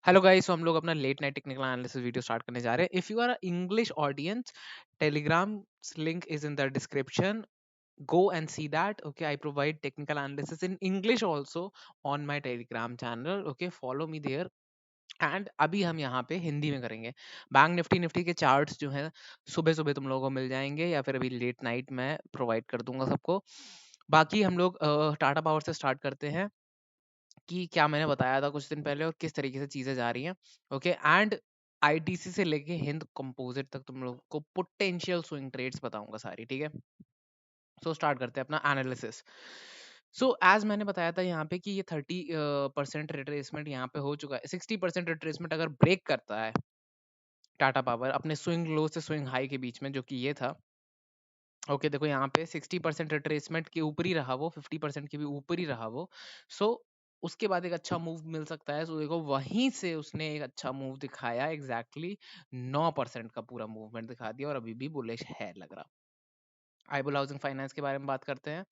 Hello guys, तो हम लोग अपना late night technical analysis video start करने जा रहे हैं। If you are English audience, Telegram link is in the description. Go and see that. Okay, I provide technical analysis in English also on my Telegram channel. Okay, follow me there. And अभी हम यहाँ पे हिंदी में करेंगे। Bank Nifty Nifty के charts जो है सुबह सुबह तुम लोगों को मिल जाएंगे या फिर अभी लेट नाइट मैं प्रोवाइड कर दूंगा सबको। बाकी हम लोग टाटा पावर से स्टार्ट करते हैं कि क्या मैंने बताया था कुछ दिन पहले और किस तरीके से चीजें जा रही हैं। ओके, एंड आईटीसी से लेके हिंद कंपोजिट तक तुम लोग को पोटेंशियल स्विंग ट्रेड्स बताऊंगा सारी, ठीक है। सो स्टार्ट करते हैं अपना एनालिसिस। सो एज मैंने बताया था यहाँ पे कि ये 30% रिट्रेसमेंट यहाँ पे हो चुका है। 60% रिट्रेसमेंट अगर ब्रेक करता है टाटा पावर अपने स्विंग लो से स्विंग हाई के बीच में, जो कि ये था। ओके, देखो यहाँ पे 60% रिट्रेसमेंट के ऊपर ही रहा वो, 50% के भी ऊपर ही रहा वो। सो उसके बाद एक अच्छा मूव मिल सकता है। सो देखो वहीं से उसने एक अच्छा मूव दिखाया, एग्जैक्टली 9% का पूरा मूवमेंट दिखा दिया और अभी भी बुलिश है लग रहा। आईबुल हाउसिंग फाइनेंस के बारे में बात करते हैं।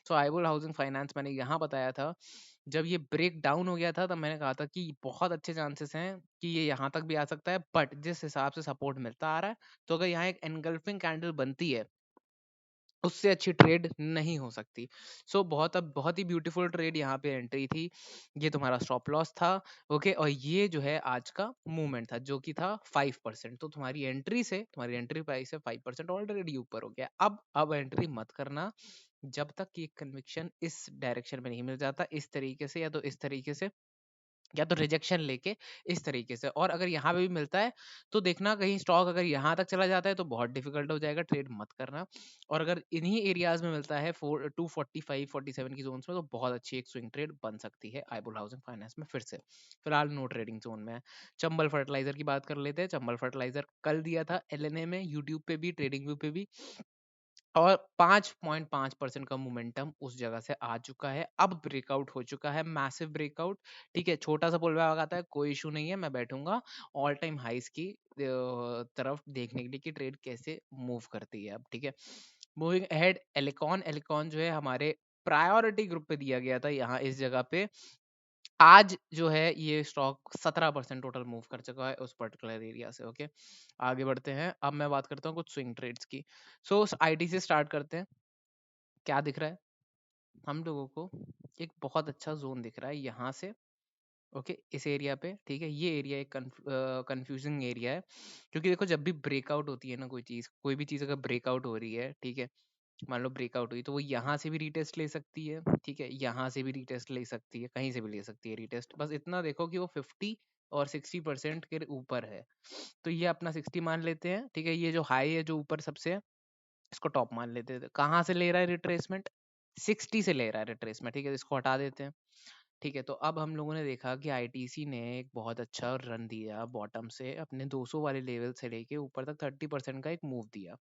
सो आईबुल हाउसिंग फाइनेंस मैंने यहाँ बताया था, जब ये ब्रेक डाउन हो गया था तब मैंने कहा था कि बहुत अच्छे चांसेस हैं कि ये यहाँ तक भी आ सकता है, बट जिस हिसाब से सपोर्ट मिलता आ रहा है, तो अगर यहाँ एक एनगल्फिंग कैंडल बनती है उससे अच्छी ट्रेड नहीं हो सकती। सो बहुत ही ब्यूटीफुल ट्रेड यहाँ पे एंट्री थी। ये तुम्हारा स्टॉप लॉस था। ओके, और ये जो है आज का मूवमेंट था जो कि था 5%। तो तुम्हारी एंट्री प्राइस है 5% ऑलरेडी ऊपर हो गया। अब एंट्री मत करना जब तक कि कन्विक्शन इस डायरेक्शन में नहीं मिल जाता, इस तरीके से या तो इस तरीके से, या तो रिजेक्शन लेके इस तरीके से। और अगर यहाँ पे भी मिलता है तो देखना, कहीं स्टॉक अगर यहाँ तक चला जाता है तो बहुत डिफिकल्ट हो जाएगा, ट्रेड मत करना। और अगर इन्हीं एरियाज में मिलता है 245-47 की जोन्स में, तो बहुत अच्छी एक स्विंग ट्रेड बन सकती है आईबुल हाउसिंग फाइनेंस में। फिर से फिलहाल नो ट्रेडिंग जोन में है। चंबल फर्टिलाइजर की बात कर लेते हैं। चंबल फर्टिलाइजर कल दिया था एलएनए में, यूट्यूब पे भी, ट्रेडिंग व्यू पे भी, और 5.5% का मोमेंटम उस जगह से आ चुका है। अब ब्रेकआउट हो चुका है, मैसिव ब्रेकआउट। ठीक है, छोटा सा पुल बैक आता है, कोई इशू नहीं है, मैं बैठूंगा ऑल टाइम हाइस की तरफ देखने के लिए कि ट्रेड कैसे मूव करती है अब। ठीक है, मूविंग अहेड, एलिकॉन। एलिकॉन जो है हमारे प्रायोरिटी ग्रुप पे दिया गया था यहाँ इस जगह पे। आज जो है ये स्टॉक 17% टोटल मूव कर चुका है उस पर्टिकुलर एरिया से। ओके, आगे बढ़ते हैं। अब मैं बात करता हूँ कुछ स्विंग ट्रेड्स की। सो आईटी से स्टार्ट करते हैं। क्या दिख रहा है हम लोगों को? एक बहुत अच्छा जोन दिख रहा है यहाँ से। ओके, इस एरिया पे, ठीक है। ये एरिया एक कंफ्यूजिंग एरिया है, क्योंकि देखो जब भी ब्रेकआउट होती है ना कोई भी चीज़ अगर ब्रेकआउट हो रही है, ठीक है, मान लो ब्रेकआउट हुई, तो वो यहाँ से भी रीटेस्ट ले सकती है, ठीक है, यहाँ से भी रीटेस्ट ले सकती है, कहीं से भी ले सकती है रीटेस्ट। बस इतना देखो कि वो 50 और 60% के ऊपर है। तो ये अपना 60 मान लेते हैं, ठीक है। ये जो हाई है जो ऊपर सबसे है, इसको टॉप मान लेते हैं। कहाँ से ले रहा है रिट्रेसमेंट? 60 से ले रहा है रिट्रेसमेंट, ठीक है, इसको हटा देते हैं। ठीक है, तो अब हम लोगों ने देखा कि आईटीसी ने एक बहुत अच्छा रन दिया बॉटम से, अपने 200 वाले लेवल से लेके ऊपर तक 30% का एक मूव दिया।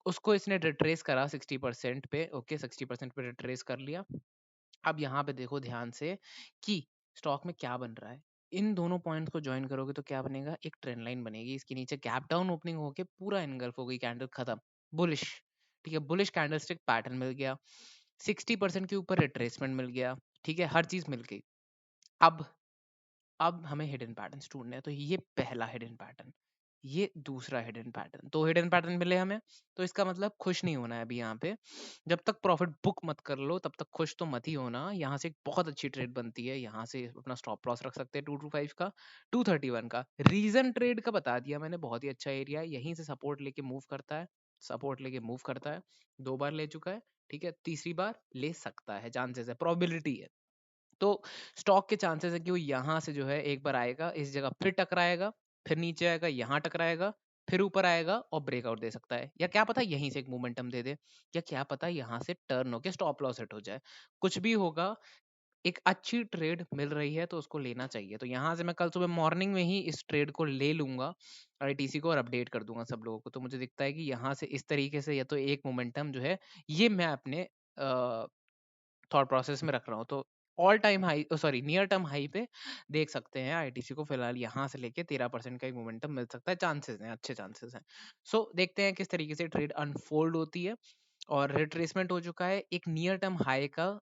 उसको इसने रिट्रेस करा 60% पे। ओके, 60% पे रिट्रेस कर लिया। अब यहाँ पे देखो ध्यान से कि स्टॉक में क्या बन रहा है। इन दोनों पॉइंट्स को ज्वाइन करोगे तो क्या बनेगा? एक ट्रेंड लाइन बनेगी। इसके नीचे गैप डाउन ओपनिंग होके पूरा एनगल्फ हो गई, कैंडल खत्म, बुलिश। ठीक है, बुलिश कैंडलस्टिक पैटर्न मिल गया, 60% के ऊपर रिट्रेसमेंट मिल गया, ठीक है, हर चीज मिल गई। अब अब हमें हिडन पैटर्न्स ढूंढने हैं। तो ये पहला हिडन पैटर्न, ये दूसरा हिडन पैटर्न, दो हिडन पैटर्न मिले हमें। तो इसका मतलब खुश नहीं होना है अभी यहाँ पे। जब तक प्रॉफिट बुक मत कर लो तब तक खुश तो मत ही होना। यहाँ से एक बहुत अच्छी ट्रेड बनती है, यहाँ से अपना स्टॉप लॉस रख सकते हैं 225 का, 231 का। रीजन ट्रेड का बता दिया मैंने, बहुत ही अच्छा एरिया है, यहीं से सपोर्ट लेके मूव करता है, सपोर्ट लेके मूव करता है। 2 बार ले चुका है, ठीक है, तीसरी बार ले सकता है, चांसेस है, प्रोबेबिलिटी है। तो स्टॉक के चांसेस है कि वो यहाँ से जो है एक बार आएगा, इस जगह फिर टकराएगा, फिर नीचे आएगा, यहाँ टकराएगा, फिर ऊपर आएगा और ब्रेकआउट दे सकता है। या क्या पता यहीं से एक मोमेंटम दे दे, या क्या पता यहाँ से टर्न होके स्टॉप लॉस हिट हो जाए, कुछ भी होगा। एक अच्छी ट्रेड मिल रही है तो उसको लेना चाहिए। तो यहाँ से मैं कल सुबह मॉर्निंग में ही इस ट्रेड को ले लूंगा आईटीसी को, और अपडेट कर दूंगा सब लोगों को। तो मुझे दिखता है कि यहाँ से इस तरीके से या तो एक मोमेंटम जो है ये मैं अपने थॉट प्रोसेस में रख रहा हूँ। तो all time high, sorry, near term high पे देख सकते हैं आईटीसी को। फिलहाल यहाँ से लेके 13% का एक मोमेंटम मिल सकता है, चांसेस हैं, अच्छे चांसेस हैं। सो देखते हैं किस तरीके से ट्रेड अनफोल्ड होती है। और रिट्रेसमेंट हो चुका है, एक नियर टर्म हाई का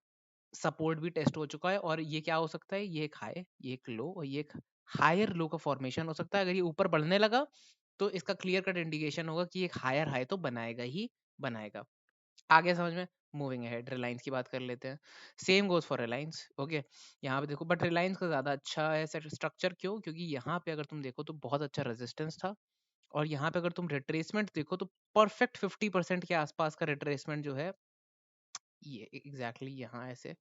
सपोर्ट भी टेस्ट हो चुका है। और ये क्या हो सकता है? ये एक हाई, ये एक लो, और ये एक हायर लो का फॉर्मेशन हो सकता है। अगर ये ऊपर बढ़ने लगा तो इसका क्लियर कट इंडिकेशन होगा कि एक हायर हाई तो बनाएगा ही बनाएगा। आगे समझ में? मूविंग अहेड, रिलायंस की बात कर लेते हैं। Same goes for Reliance, okay. यहाँ पे देखो, बट रिलायंस का ज्यादा अच्छा है स्ट्रक्चर। क्यों? क्योंकि यहाँ पे अगर तुम देखो तो बहुत अच्छा रेजिस्टेंस था, और यहाँ पे अगर तुम रिट्रेसमेंट देखो तो परफेक्ट 50% के आसपास का रिट्रेसमेंट जो है, ये एग्जैक्टली यहाँ ऐसे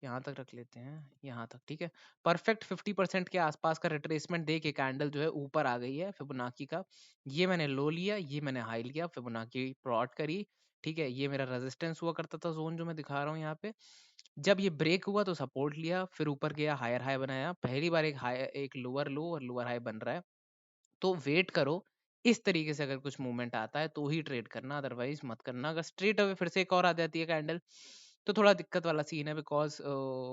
यहाँ तक रख लेते हैं, यहाँ तक, ठीक है। परफेक्ट 50% के आसपास का रिट्रेसमेंट दे के कैंडल जो है ऊपर आ गई है फिबोनाची का। ये मैंने लो लिया, ये मैंने हाई लिया, फिबोनाची प्लॉट करी, ठीक है। ये मेरा रेजिस्टेंस हुआ करता था जोन जो मैं दिखा रहा हूँ यहाँ पे। जब ये ब्रेक हुआ तो सपोर्ट लिया, फिर ऊपर गया, हायर हाई बनाया। पहली बार एक हाई, एक लोअर लो और लोअर हाई बन रहा है, तो वेट करो। इस तरीके से अगर कुछ मूवमेंट आता है तो ही ट्रेड करना, अदरवाइज मत करना। अगर स्ट्रेट अवे फिर से एक और आ जाती है कैंडल तो थोड़ा दिक्कत वाला सीन है, बिकॉज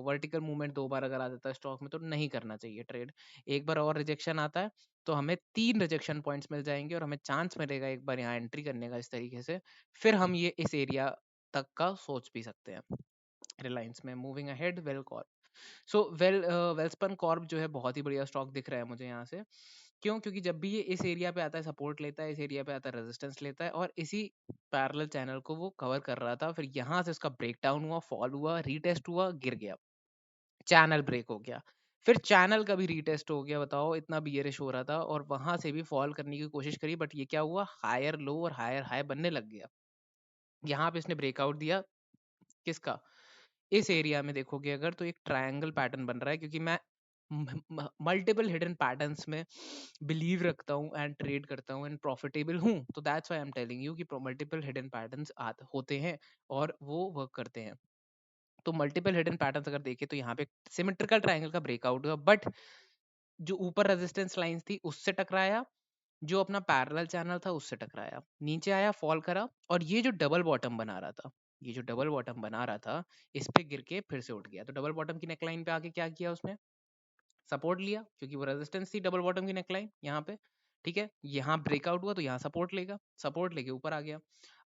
वर्टिकल मूवमेंट दो बार अगर आ जाता है स्टॉक में तो नहीं करना चाहिए ट्रेड। एक बार और रिजेक्शन आता है तो हमें 3 रिजेक्शन पॉइंट्स मिल जाएंगे और हमें चांस मिलेगा एक बार यहाँ एंट्री करने का इस तरीके से। फिर हम ये इस एरिया तक का सोच भी सकते हैं। रिलायंस में मूविंग अहेड, वेल कॉर्प। सो वेलस्पन कॉर्प जो है बहुत ही बढ़िया स्टॉक दिख रहा है मुझे यहाँ से। क्यों? क्योंकि जब भी ये इस एरिया पे आता है सपोर्ट लेता है, इस एरिया पे आता है रेजिस्टेंस लेता है, और इसी पैरेलल चैनल को वो कवर कर रहा था। फिर यहाँ से उसका ब्रेकडाउन हुआ, फॉल हुआ, रीटेस्ट हुआ, गिर गया, चैनल ब्रेक हो गया। फिर चैनल का भी रीटेस्ट हो गया, बताओ इतना बियरिश हो रहा था, और वहां से भी फॉल करने की कोशिश करी, बट ये क्या हुआ, हायर लो और हायर हाई बनने लग गया। यहाँ पे इसने ब्रेकआउट दिया, किसका? इस एरिया में देखोगे अगर तो एक ट्रायंगल पैटर्न बन रहा है, क्योंकि मैं मल्टीपल हिडन पैटर्न्स में बिलीव रखता हूँ एंड ट्रेड करता हूँ एंड प्रॉफिटेबल हूँ। तो that's why I am telling you कि मल्टीपल हिडन पैटर्न्स होते हैं और वो वर्क करते हैं। तो मल्टीपल हिडन पैटर्न्स अगर देखें तो यहाँ पे सिमेट्रिकल ट्रायंगल का ब्रेकआउट हुआ, बट जो ऊपर रेजिस्टेंस लाइंस थी उससे टकराया, जो अपना पैरेलल चैनल था उससे टकराया, नीचे आया, फॉल करा, और ये जो डबल बॉटम बना रहा था, ये जो डबल बॉटम बना रहा था, इस पे गिर के फिर से उठ गया। तो डबल बॉटम की नेकलाइन पे आके क्या किया उसने, सपोर्ट लिया, क्योंकि वो रेजिस्टेंस थी डबल बॉटम की नेकलाइन यहाँ पे, ठीक है। यहाँ ब्रेकआउट हुआ तो यहाँ सपोर्ट लेगा, सपोर्ट लेके ऊपर आ गया।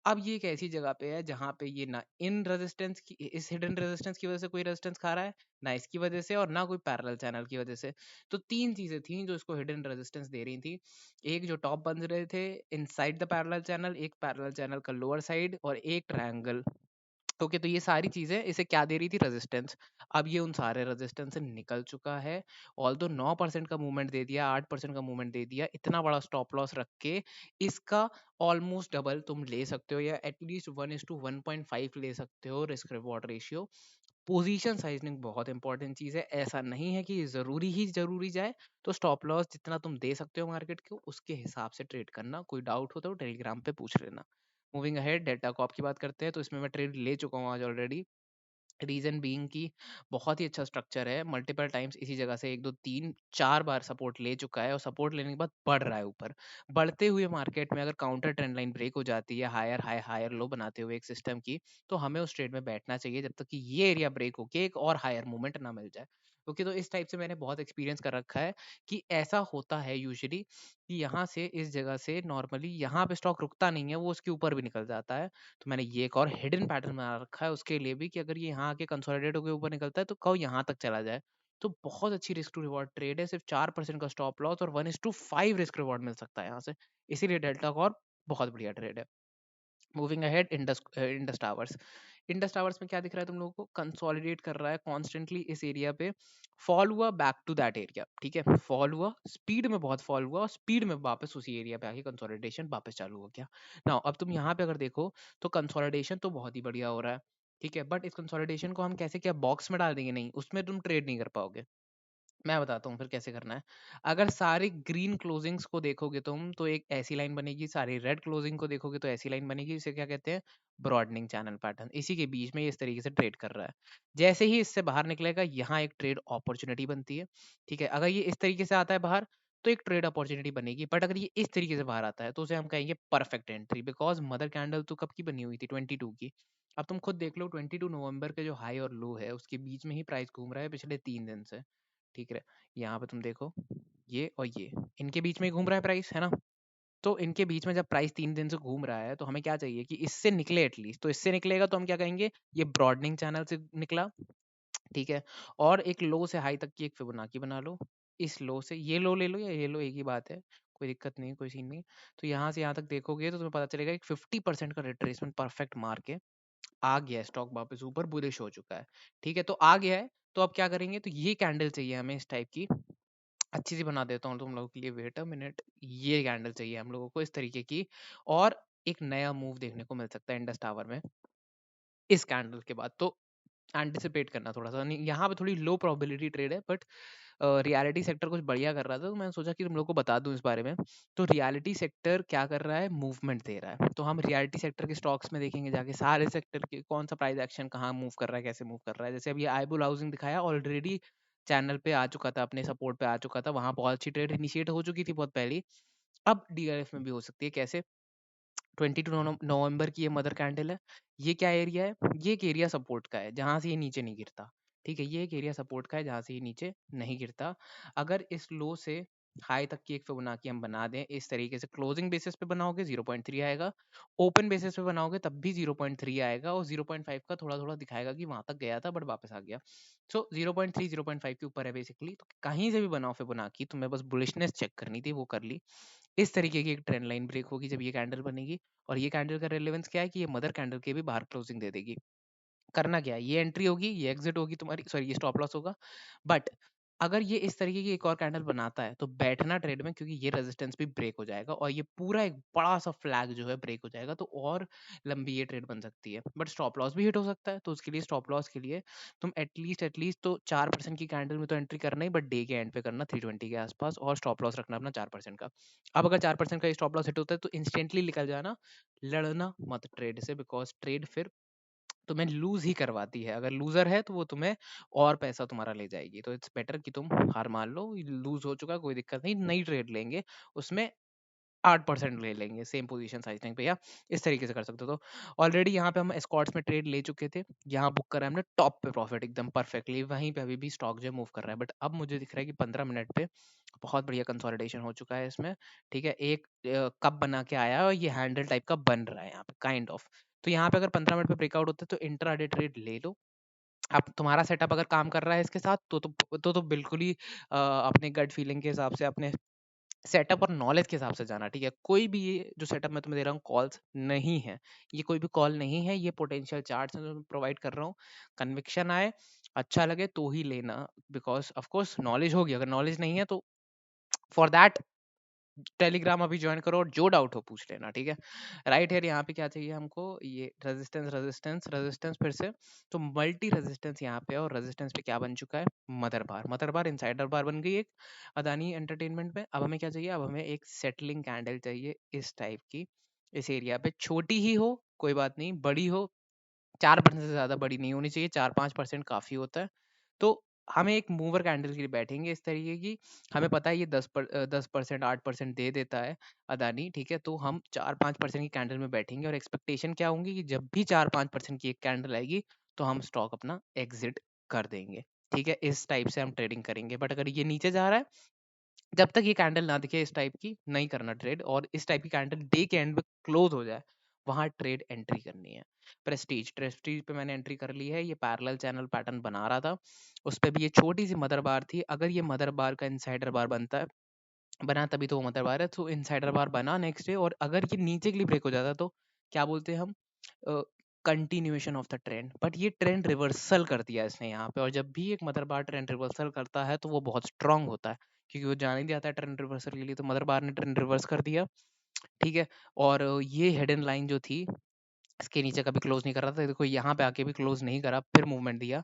अब ये एक ऐसी जगह पे है जहाँ पे ये ना इन रेजिस्टेंस की, इस हिडन रेजिस्टेंस की वजह से कोई रेजिस्टेंस खा रहा है, ना इसकी वजह से, और ना कोई पैरेलल चैनल की वजह से। तो तीन चीजें थी जो इसको हिडन रेजिस्टेंस दे रही थी। एक जो टॉप बन रहे थे इनसाइड द पैरेलल चैनल, एक पैरेलल चैनल का लोअर साइड, और एक ट्रायंगल। ओके, तो ये सारी चीजें इसे क्या दे रही थी, रेजिस्टेंस। अब ये उन सारे रेजिस्टेंस से निकल चुका है। ऑल दो 9% का मूवमेंट दे दिया, 8% का मूवमेंट दे दिया, इतना बड़ा स्टॉप लॉस रख के इसका ऑलमोस्ट डबल तुम ले सकते हो, या एटलीस्ट 1:1.5 ले सकते हो रिस्क रिवॉर्ड रेशियो। पोजीशन साइजनिंग बहुत इंपॉर्टेंट चीज है, ऐसा नहीं है कि जरूरी ही जरूरी जाए। तो स्टॉप लॉस जितना तुम दे सकते हो मार्केट को उसके हिसाब से ट्रेड करना। कोई डाउट हो तो टेलीग्राम पे पूछ लेना। मूविंग अहेड, डेल्टा कॉप की बात करते हैं, तो इसमें मैं ट्रेड ले चुका हूँ आज ऑलरेडी। रीजन बीइंग की बहुत ही अच्छा स्ट्रक्चर है, मल्टीपल टाइम्स इसी जगह से 1 2 3 4 बार सपोर्ट ले चुका है, और सपोर्ट लेने के बाद बढ़ रहा है ऊपर। बढ़ते हुए मार्केट में अगर काउंटर ट्रेंड लाइन ब्रेक हो जाती है, हायर हाई हायर लो बनाते हुए एक सिस्टम की, तो हमें उस ट्रेड में बैठना चाहिए जब तक कि ये एरिया ब्रेक होके एक और हायर मूवमेंट ना मिल जाए। ओके, तो इस टाइप से मैंने बहुत एक्सपीरियंस कर रखा है कि ऐसा होता है यूजुअली कि यहाँ से इस जगह से नॉर्मली यहाँ पे स्टॉक रुकता नहीं है, वो उसके ऊपर भी निकल जाता है। तो मैंने ये एक और हिडन पैटर्न बना रखा है उसके लिए भी, कि अगर ये यहाँ आके कंसोलिडेट होकर ऊपर निकलता है तो कब यहाँ तक चला जाए। तो बहुत अच्छी रिस्क टू रिवॉर्ड ट्रेड है, सिर्फ 4% का स्टॉप लॉस और 1:5 रिस्क रिवॉर्ड मिल सकता है यहाँ से। इसीलिए डेल्टा कॉर्प बहुत बढ़िया ट्रेड है। Moving ahead, Indus towers. Indus towers में क्या दिख रहा है तुम लोगों को, कंसोलिडेट कर रहा है कॉन्स्टेंटली इस एरिया पे। फॉल हुआ, बैक टू दैट एरिया, ठीक है, फॉल हुआ, स्पीड में बहुत फॉल हुआ, और स्पीड में वापस उसी एरिया पे आके कंसोलिडेशन वापस चालू हो गया। नाउ अब तुम यहाँ पे अगर देखो तो कंसोलिडेशन तो बहुत ही बढ़िया हो रहा है, ठीक है, बट इस कंसोलिडेशन को हम कैसे, क्या बॉक्स में डाल देंगे? नहीं, उसमें तुम ट्रेड नहीं कर पाओगे। मैं बताता हूँ फिर कैसे करना है। अगर सारी ग्रीन क्लोजिंग्स को देखोगे तुम तो एक ऐसी लाइन बनेगी, सारी रेड क्लोजिंग को देखोगे तो ऐसी लाइन बनेगी। इसे क्या कहते हैं, ब्रॉडनिंग चैनल पैटर्न। इसी के बीच में ये इस तरीके से ट्रेड कर रहा है। जैसे ही इससे बाहर निकलेगा यहाँ एक ट्रेड अपॉर्चुनिटी बनती है, ठीक है। अगर ये इस तरीके से आता है बाहर तो एक ट्रेड अपॉर्चुनिटी बनेगी, बट अगर ये इस तरीके से बाहर आता है तो उसे हम कहेंगे perfect entry, because mother candle तो कब की बनी हुई थी, 22 की। अब तुम खुद देख लो 22 नवंबर के जो हाई और लो है उसके बीच में ही प्राइस घूम रहा है पिछले 3 दिन से, ठीक है। यहाँ पे तुम देखो, ये और ये इनके बीच में ही घूम रहा है प्राइस, है ना। तो इनके बीच में जब प्राइस 3 दिन से घूम रहा है तो हमें क्या चाहिए कि इससे निकले एटलीस्ट। तो इससे निकलेगा तो हम क्या कहेंगे, ये ब्रॉडनिंग चैनल से निकला, ठीक है। और एक लो से हाई तक की एक फिबोनाची बना लो, इस लो से, ये लो ले लो या ये लो, एक ही बात है, कोई दिक्कत नहीं, कोई सीन नहीं। तो यहाँ से यहाँ तक देखोगे तो तुम्हें पता चलेगा एक 50% का रिट्रेसमेंट परफेक्ट मार के आ गया है, स्टॉक वापस ऊपर बुलिश हो चुका है। ठीक है, तो आ गया है, तो अब क्या करेंगे, तो ये कैंडल चाहिए हमें इस टाइप की, अच्छी सी बना देता हूँ तुम लोगों के लिए, वेट अ मिनट, ये कैंडल चाहिए हम लोगों को इस तरीके की। और एक नया मूव देखने को मिल सकता है इंडस टावर में इस कैंडल के बाद, तो एंटिसिपेट करना थोड़ा सा, नहीं यहाँ पे थोड़ी लो प्रोबेबिलिटी ट्रेड है, बट रियलिटी सेक्टर कुछ बढ़िया कर रहा था, तो मैंने सोचा कि तुम लोग को बता दूं इस बारे में। तो रियलिटी सेक्टर क्या कर रहा है, मूवमेंट दे रहा है, तो हम रियलिटी सेक्टर के स्टॉक्स में देखेंगे जाके सारे सेक्टर के कौन सा प्राइस एक्शन कहाँ मूव कर रहा है, कैसे मूव कर रहा है। जैसे अभी आईबुल हाउसिंग दिखाया, ऑलरेडी चैनल पे आ चुका था, अपने सपोर्ट पे आ चुका था, वहां बहुत अच्छी ट्रेड इनिशिएट हो चुकी थी बहुत पहले। अब डीआरएफ में भी हो सकती है, कैसे, 22 नवंबर की ये मदर कैंडल है, ये क्या एरिया है, ये एक एरिया सपोर्ट का है जहां से ये नीचे नहीं गिरता। ठीक है, ये एक एरिया सपोर्ट का है जहां से ये नीचे नहीं गिरता। अगर इस लो से हाई तक की एक फिबोनाची हम बना दें इस तरीके से, क्लोजिंग बेसिस पे बनाओगे 0.3 आएगा, ओपन बेसिस पे बनाओगे तब भी 0.3 आएगा, और 0.5 का थोड़ा थोड़ा दिखाएगा कि वहां तक गया था बट वापस आ गया। सो 0.3 0.5 के ऊपर है बेसिकली, तो कहीं से भी बनाओ फिबोनाची, तुम्हें बस बुलिशनेस चेक करनी थी, वो कर ली। इस तरीके की एक ट्रेंड लाइन ब्रेक होगी जब ये कैंडल बनेगी। और ये कैंडल का रेलेवेंस क्या है कि ये मदर कैंडल के भी बाहर क्लोजिंग दे देगी। करना क्या है, ये एंट्री होगी, ये एग्जिट होगी तुम्हारी, सॉरी ये स्टॉप लॉस होगा। बट अगर ये इस तरीके की एक और कैंडल बनाता है तो बैठना ट्रेड में, क्योंकि ये रेजिस्टेंस भी ब्रेक हो जाएगा और ये पूरा एक बड़ा सा फ्लैग जो है ब्रेक हो जाएगा, तो और लंबी ये ट्रेड बन सकती है। बट स्टॉप लॉस भी हिट हो सकता है, तो उसके लिए स्टॉप लॉस के लिए तुम एटलीस्ट तो 4% की कैंडल में तो एंट्री करना ही, बट डे के एंड पे करना 320 के आसपास, और स्टॉप लॉस रखना अपना 4% का। अब अगर 4% का स्टॉप लॉस हिट होता है तो इंस्टेंटली निकल जाना, लड़ना मत ट्रेड से, बिकॉज ट्रेड फिर तुम्हें लूज ही करवाती है। अगर लूजर है तो वो तुम्हें और पैसा तुम्हारा ले जाएगी, तो इट्स बेटर कि तुम हार मान लो, लूज हो चुका कोई दिक्कत नहीं, नई ट्रेड लेंगे, उसमें 8% ले लेंगे सेम पोजीशन साइजनिंग पे, या इस तरीके से कर सकते हो। तो ऑलरेडी यहाँ पे हम एस्कॉर्ट्स में ट्रेड ले चुके थे, यहाँ बुक करा हमने टॉप पे प्रॉफिट एकदम परफेक्टली, वहीं पे अभी भी स्टॉक जो मूव कर रहा है। बट अब मुझे दिख रहा है कि 15 मिनट पे बहुत बढ़िया कंसोलिडेशन हो चुका है इसमें। ठीक है, एक कप बना के आया है और ये हैंडल टाइप का बन रहा है यहाँ पे काइंड ऑफ। तो यहाँ पे अगर 15 मिनट पे ब्रेकआउट होता है तो इंट्राडे ट्रेड ले लो। अब तुम्हारा सेटअप अगर काम कर रहा है इसके साथ तो बिल्कुल ही अपने गट फीलिंग के हिसाब से, अपने सेटअप और नॉलेज के हिसाब से जाना। ठीक है, कोई भी ये जो सेटअप मैं तुम्हें दे रहा हूँ कॉल्स नहीं है, ये कोई भी कॉल नहीं है, ये पोटेंशियल चार्ट्स जो प्रोवाइड कर रहा हूँ। कन्विक्शन आए, अच्छा लगे तो ही लेना, बिकॉज ऑफ कोर्स नॉलेज होगी, अगर नॉलेज नहीं है तो फॉर दैट टेलीग्राम अभी ज्वाइन करो और जो डाउट हो पूछ लेना। ठीक है, राइट है, यहाँ पे क्या चाहिए हमको, ये रेजिस्टेंस रेजिस्टेंस रेजिस्टेंस फिर से, तो मल्टी रेजिस्टेंस यहाँ पे, और रेजिस्टेंस पे क्या बन चुका है, मदर बार इनसाइडर बार बन गई एक अदानी एंटरटेनमेंट में। अब हमें क्या चाहिए, अब हमें एक सेटलिंग कैंडल चाहिए इस टाइप की, इस एरिया पे, छोटी ही हो कोई बात नहीं, बड़ी हो, 4% से ज्यादा बड़ी नहीं होनी चाहिए, 4-5% काफी होता है। तो हमें एक मूवर कैंडल के लिए बैठेंगे इस तरीके की, हमें पता है ये 10%, 8% दे देता है अदानी। ठीक है, तो हम 4-5% की कैंडल में बैठेंगे, और एक्सपेक्टेशन क्या होंगी कि जब भी 4-5% की एक कैंडल आएगी तो हम स्टॉक अपना एग्जिट कर देंगे। ठीक है, इस टाइप से हम ट्रेडिंग करेंगे। बट अगर ये नीचे जा रहा है, जब तक ये कैंडल ना दिखे इस टाइप की, नहीं करना ट्रेड, और इस टाइप की कैंडल डे के एंड में क्लोज हो जाए, वहां ट्रेड एंट्री करनी है। प्रेस्टीज पे मैंने एंट्री कर ली है, ये पैरेलल चैनल पैटर्न बना रहा था, उस पे भी ये छोटी सी मदर बार थी। अगर ये मदर बार का इनसाइडर बार बनता है, बना तभी तो वो मदर बार है, तो इनसाइडर बार बना नेक्स्ट डे, और अगर ये नीचे के लिए ब्रेक हो जाता तो क्या बोलते हैं हम, continuation of the trend. But ये ट्रेंड रिवर्सल कर दिया इसने यहाँ पे, और जब भी एक मदर बार ट्रेंड रिवर्सल करता है तो वो बहुत स्ट्रांग होता है, क्योंकि वो जान ही जाता है ट्रेंड रिवर्सल के लिए। तो मदर बार ने ट्रेंड रिवर्स कर दिया। ठीक है, और ये हिडन लाइन जो थी, इसके नीचे कभी क्लोज नहीं कर रहा था, देखो यहाँ पे आके भी क्लोज नहीं करा, फिर मूवमेंट दिया,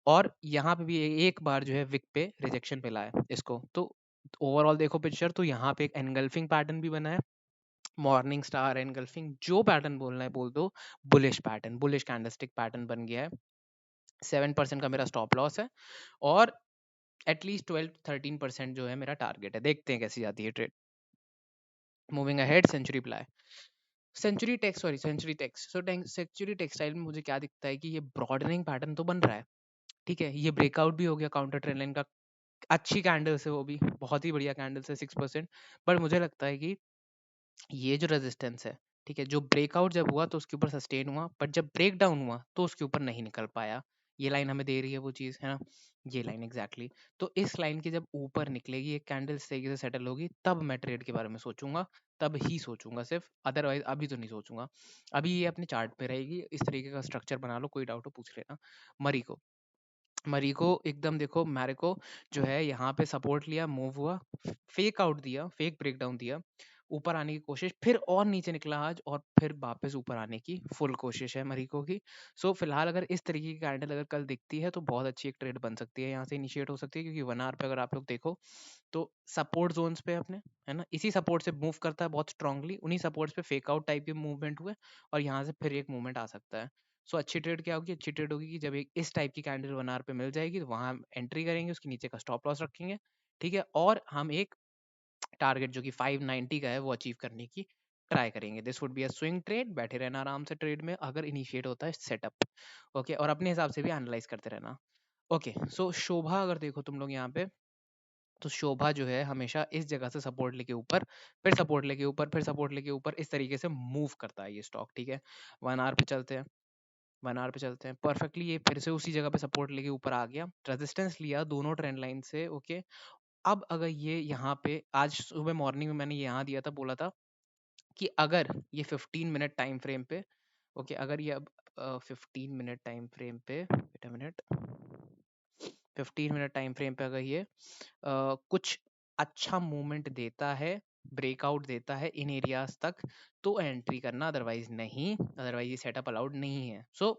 और यहाँ पे भी एक बार जो है विक पे रिजेक्शन मिला है इसको। तो ओवरऑल देखो पिक्चर, तो यहाँ पे एक एनगल्फिंग पैटर्न भी बना है, मॉर्निंग स्टार एनगल्फिंग, जो पैटर्न बोलना है बोल दो, bullish pattern, bullish candlestick pattern बन गया है। 7% का मेरा स्टॉप लॉस है, और एटलीस्ट 12-13% जो है मेरा टारगेट है। देखते हैं कैसी जाती है trade. Moving ahead, century ply, century tex. So century textile में मुझे क्या दिखता है कि ये ब्रॉडनिंग पैटर्न तो बन रहा है। ठीक है, ये ब्रेकआउट भी हो गया काउंटर ट्रेंड लाइन का, अच्छी कैंडल से, वो भी बहुत ही बढ़िया कैंडल से 6%। बट मुझे लगता है कि ये जो रेजिस्टेंस है, ठीक है, जो ब्रेकआउट जब हुआ तो उसके ऊपर सस्टेन हुआ, बट जब ब्रेक डाउन हुआ तो उसके ऊपर नहीं निकल पाया। ये लाइन हमें दे रही है वो चीज़, है ना? ये लाइन एग्ज़ैक्टली। तो इस लाइन के जब ऊपर निकलेगी एक कैंडल इस तरीके से सेटल होगी, तब मैं ट्रेड के बारे में सोचूँगा, तब ही सोचूँगा सिर्फ़, अदरवाइज़ अभी तो नहीं सोचूँगा। अभी ये अपने चार्ट पे रहेगी, इस तरीके का स्ट्रक्चर बना लो, कोई डाउट हो पूछ लेना। मरीको, मरीको एकदम देखो, मैरिको जो है यहाँ पे सपोर्ट लिया, मूव हुआ, फेक आउट दिया, फेक ब्रेकडाउन दिया, ऊपर आने की कोशिश, फिर और नीचे निकला आज, और फिर वापस ऊपर आने की फुल कोशिश है मरीको की। सो फिलहाल अगर इस तरीके की कैंडल अगर कल दिखती है तो बहुत अच्छी एक ट्रेड बन सकती है, यहाँ से इनिशिएट हो सकती है, क्योंकि 1 आवर पे अगर आप लोग देखो तो सपोर्ट जोन्स पे अपने, है ना, इसी सपोर्ट से मूव करता है बहुत स्ट्रांगली, उन्हीं सपोर्ट्स पे फेक आउट टाइप के मूवमेंट हुए, और यहाँ से फिर एक मूवमेंट आ सकता है। सो अच्छी ट्रेड क्या होगी? अच्छी ट्रेड होगी कि जब एक इस टाइप की कैंडल 1 आवर पे मिल जाएगी तो वहां हम एंट्री करेंगे, उसके नीचे का स्टॉप लॉस रखेंगे, ठीक है, और हम एक टारगेट जो कि 590 का है वो अचीव करने की ट्राई करेंगे। This would be a swing trade, बैठे रहना आराम से ट्रेड में अगर इनिशिएट होता है सेटअप, ओके, और अपने हिसाब से भी एनालाइज करते रहना। ओके, सो शोभा अगर देखो तुम लोग यहाँ पे, तो शोभा जो है हमेशा इस जगह से सपोर्ट लेके ऊपर, फिर सपोर्ट लेके ऊपर, फिर सपोर्ट लेके ऊपर, इस तरीके से मूव करता है ये स्टॉक, ठीक है। 1 आवर पे चलते हैं, 1 आवर पे चलते हैं, परफेक्टली ये फिर से उसी जगह पे सपोर्ट लेके ऊपर आ गया, रेजिस्टेंस लिया दोनों ट्रेंड लाइन से, ओके। अब अगर ये यहाँ पे आज सुबह मॉर्निंग में मैंने ये यहाँ दिया था, बोला था कि अगर ये 15 मिनट टाइम फ्रेम पे, ओके, अगर ये अब 15 मिनट टाइम फ्रेम पे, wait a minute, 15 minute time frame पे अगर ये कुछ अच्छा मूवमेंट देता है, ब्रेकआउट देता है इन एरियाज तक, तो एंट्री करना, अदरवाइज नहीं, अदरवाइज ये सेटअप अलाउड नहीं है। सो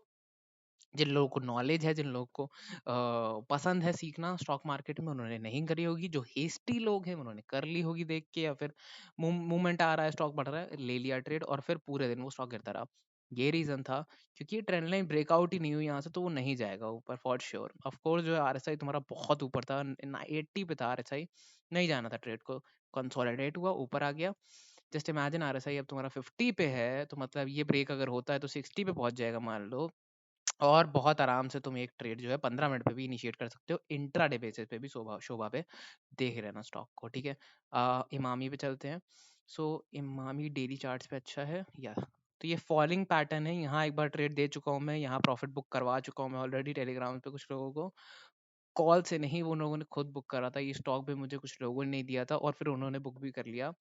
जिन लोगों को नॉलेज है, जिन लोगों को पसंद है सीखना स्टॉक मार्केट में, उन्होंने नहीं करी होगी, जो हेस्टी लोग हैं उन्होंने कर ली होगी देख के, या फिर मूवमेंट आ रहा है, स्टॉक बढ़ रहा है, ले लिया ट्रेड, और फिर पूरे दिन वो स्टॉक गिरता रहा। ये रीजन था, क्योंकि ये ट्रेंड लाइन ब्रेकआउट ही नहीं हुई यहाँ से, तो वो नहीं जाएगा ऊपर फॉर श्योर। ऑफ कोर्स जो है आरएसआई तुम्हारा बहुत ऊपर था, 80 पे था आरएसआई, नहीं जाना था ट्रेड को, कंसोलिडेट हुआ, ऊपर आ गया। जस्ट इमेजिन आरएसआई अब तुम्हारा 50 पे है, तो मतलब ये ब्रेक अगर होता है तो 60 पे पहुंच जाएगा मान लो, और बहुत आराम से तुम एक ट्रेड जो है 15 मिनट पे भी इनिशिएट कर सकते हो, इंट्राडे बेसिस पे भी, शोभा शोभा पे देख रहना स्टॉक को, ठीक है। इमामी पे चलते हैं। सो इमामी डेली चार्ट्स पे अच्छा है या, तो ये फॉलिंग पैटर्न है, यहाँ एक बार ट्रेड दे चुका हूँ मैं, यहाँ प्रॉफिट बुक करवा चुका हूँ मैं ऑलरेडी टेलीग्राम पे कुछ लोगों को, कॉल से नहीं, वो लोगों ने खुद बुक करा था, ये स्टॉक भी मुझे कुछ लोगों ने नहीं दिया था, और फिर उन्होंने बुक भी कर लिया।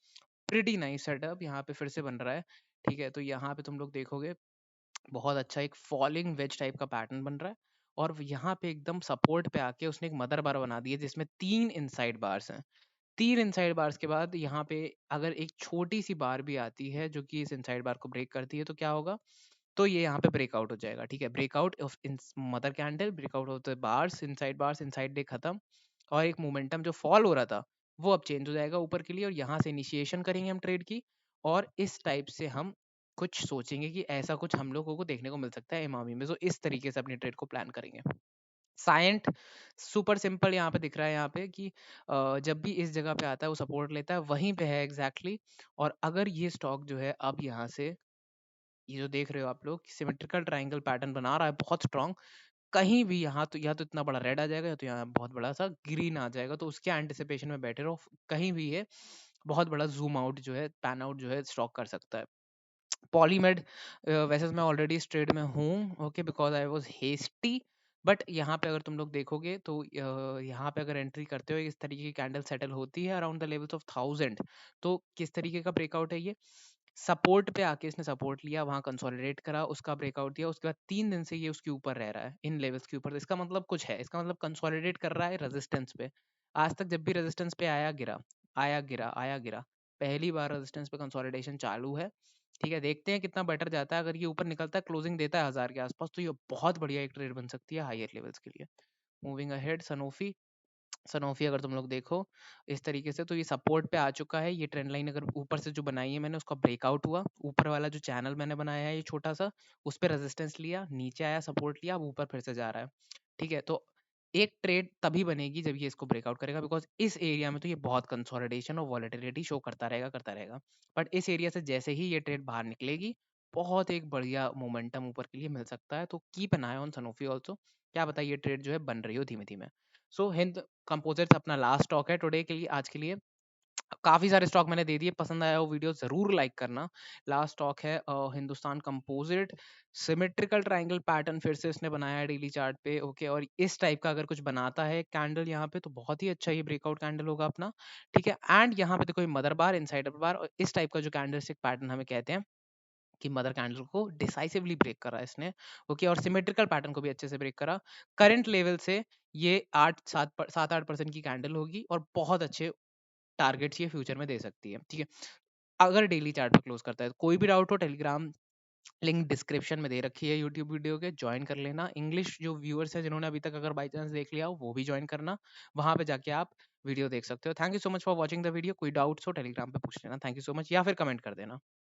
प्रिटी नाइस सेटअप यहाँ पे फिर से बन रहा है, ठीक है। तो यहाँ पे तुम लोग देखोगे बहुत अच्छा एक फॉलिंग वेज टाइप का पैटर्न बन रहा है, और यहाँ पे एकदम सपोर्ट पे आके उसने एक मदर बार बना दी है जिसमें 3 इनसाइड बार्स हैं। 3 इनसाइड बार्स के बाद यहाँ पे अगर एक छोटी सी बार भी आती है जो कि इस इनसाइड बार को ब्रेक करती है, तो क्या होगा? तो ये यहाँ पे ब्रेकआउट हो जाएगा, ठीक है, breakout of in mother candle, breakout of the bars, inside day खत्म, और एक मोमेंटम जो फॉल हो रहा था वो अब चेंज हो जाएगा ऊपर के लिए, और यहाँ से इनिशिएशन करेंगे हम ट्रेड की, और इस टाइप से हम कुछ सोचेंगे कि ऐसा कुछ हम लोगों को देखने को मिल सकता है इमामी में, तो इस तरीके से अपनी ट्रेड को प्लान करेंगे। साइंट सुपर सिंपल यहाँ पे दिख रहा है, यहाँ पे कि जब भी इस जगह पे आता है वो सपोर्ट लेता है, वहीं पे है एग्जैक्टली और अगर ये स्टॉक जो है अब यहाँ से, ये जो देख रहे हो आप लोग सिमेट्रिकल ट्रायंगल पैटर्न बना रहा है बहुत स्ट्रांग, कहीं भी यहाँ तो या तो इतना बड़ा रेड आ जाएगा या तो यहाँ बहुत बड़ा सा ग्रीन आ जाएगा, तो उसके एंटिसिपेशन में बैठे रहो, कहीं भी ये बहुत बड़ा जूम आउट जो है, पैन आउट जो है स्टॉक कर सकता है। पॉलीमेड, वैसे तो मैं ऑलरेडी इस ट्रेड में हूँ, okay, because I was hasty, but यहाँ पे अगर तुम लोग देखोगे तो यहाँ पे अगर एंट्री करते हो इस तरीके की कैंडल सेटल होती है अराउंड द लेवल्स ऑफ 1000, तो किस तरीके का ब्रेकआउट है ये? सपोर्ट पे आके इसने सपोर्ट लिया, वहां कंसोलिडेट करा, उसका ब्रेकआउट दिया, उसके बाद 3 दिन से ये उसके ऊपर रह रहा है इन लेवल्स के ऊपर, तो इसका मतलब कुछ है, इसका मतलब कंसोलिडेट कर रहा है रेजिस्टेंस पे। आज तक जब भी रेजिस्टेंस पे आया गिरा, आया गिरा, आया गिरा, पहली बार रेजिस्टेंस पे कंसोलिडेशन चालू है, ठीक है। देखते हैं कितना बेटर जाता है, अगर ये ऊपर निकलता है, क्लोजिंग देता है 1000 के आसपास, तो ये बहुत बढ़िया एक ट्रेड बन सकती है हायर लेवल्स के लिए। मूविंग अहेड, सनोफी, सनोफी अगर तुम लोग देखो इस तरीके से, तो ये सपोर्ट पे आ चुका है, ये ट्रेंड लाइन अगर ऊपर से जो बनाई है मैंने उसका ब्रेकआउट हुआ, ऊपर वाला जो चैनल मैंने बनाया है ये छोटा सा, उस पर रेजिस्टेंस लिया, नीचे आया, सपोर्ट लिया, अब ऊपर फिर से जा रहा है, ठीक है। तो एक ट्रेड तभी बनेगी जब ये इसको ब्रेकआउट करेगा, बिकॉज इस एरिया में तो ये बहुत कंसोलिडेशन और वॉलेटिलिटी शो करता रहेगा, करता रहेगा, बट इस एरिया से जैसे ही ये ट्रेड बाहर निकलेगी, बहुत एक बढ़िया मोमेंटम ऊपर के लिए मिल सकता है, तो keep an I on Sanofi also, क्या पता ये ट्रेड जो है बन रही हो धीमे धीमे। सो हिंद कंपोजिट्स अपना लास्ट स्टॉक है टुडे के लिए, आज के लिए। काफ़ी सारे स्टॉक मैंने दे दिए, पसंद आया वो वीडियो ज़रूर लाइक करना। लास्ट स्टॉक है Hindustan composite, symmetrical triangle pattern फिर से इसने बनाया है डेली चार्ट पे, ओके। और इस टाइप का अगर कुछ बनाता है कैंडल यहाँ पे, तो बहुत ही अच्छा ये ब्रेकआउट कैंडल होगा अपना, ठीक है। एंड यहाँ पे देखो ये मदर बार, इनसाइडर बार, और इस टाइप का जो कैंडलस्टिक पैटर्न हमें कहते हैं कि मदर कैंडल को डिसाइसिवली ब्रेक करा इसने, ओके। और सिमेट्रिकल पैटर्न को भी अच्छे से ब्रेक करा। करंट लेवल से ये 7-8% की कैंडल होगी और बहुत अच्छे टारगेट्स ये फ्यूचर में दे सकती है, ठीक है। अगर डेली चार्ट पे क्लोज करता है तो कोई भी डाउट हो, टेलीग्राम लिंक डिस्क्रिप्शन में दे रखी है यूट्यूब वीडियो के, ज्वाइन कर लेना। इंग्लिश जो व्यूअर्स है जिन्होंने अभी तक अगर बाई चांस देख लिया हो, वो भी ज्वाइन करना, वहां पे जाके आप वीडियो देख सकते हो। Thank you so much for watching the video. कोई डाउट्स हो टेलीग्राम पे पूछ लेना। थैंक यू सो मच, या फिर कमेंट कर देना।